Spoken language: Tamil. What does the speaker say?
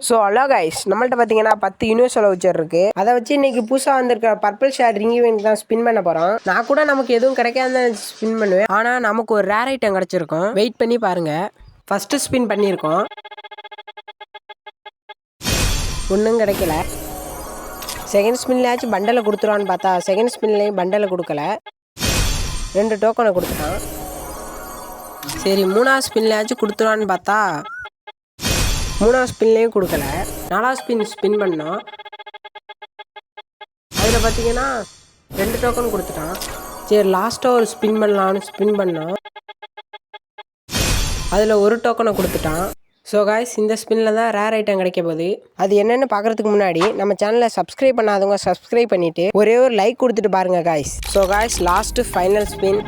ஸோ ஹலோ கைஸ், நம்மள்ட்ட பார்த்தீங்கன்னா 10 யூனிவர்சல் வவுச்சர் இருக்கு. அதை வச்சு இன்னைக்கு புதுசாக வந்திருக்க பர்பிள் ஷேர் ரிங் ஈவென்ட் தான் ஸ்பின் பண்ண போறோம். நான் கூட நமக்கு எதுவும் கிடைக்காத ஸ்பின் பண்ணுவேன், ஆனா நமக்கு ஒரு ரேர் ஐட்டம் கிடைச்சிருக்கும். வெயிட் பண்ணி பாருங்க. ஃபர்ஸ்ட் ஸ்பின் பண்ணியிருக்கோம், ஒன்றும் கிடைக்கல. செகண்ட் ஸ்பின்லயாச்சும் பண்டலை கொடுத்துருவான்னு பார்த்தா செகண்ட் ஸ்பின்லேயும் பண்டலை கொடுக்கல. 2 டோக்கனை கொடுத்துட்டான். சரி, 3ஆவது ஸ்பின்லயாச்சும் கொடுத்துருவான்னு பார்த்தா 3ஆவது ஸ்பின்லேயும் கொடுக்கல. 4ஆவது ஸ்பின் பண்ணோம். அதில் பார்த்தீங்கன்னா 2 டோக்கன் கொடுத்துட்டான். சரி, லாஸ்ட்டாக ஒரு ஸ்பின் பண்ணலான்னு ஸ்பின் பண்ணோம். அதில் 1 டோக்கனை கொடுத்துட்டான். ஸோ காய்ஸ், இந்த ஸ்பின்னில் தான் ரேர் ஐட்டம் கிடைக்க போகுது. அது என்னென்னு பார்க்குறதுக்கு முன்னாடி நம்ம சேனலை சப்ஸ்கிரைப் பண்ணாதவங்க சப்ஸ்கிரைப் பண்ணிவிட்டு ஒரே ஒரு லைக் கொடுத்துட்டு பாருங்கள் guys. So guys, last final spin.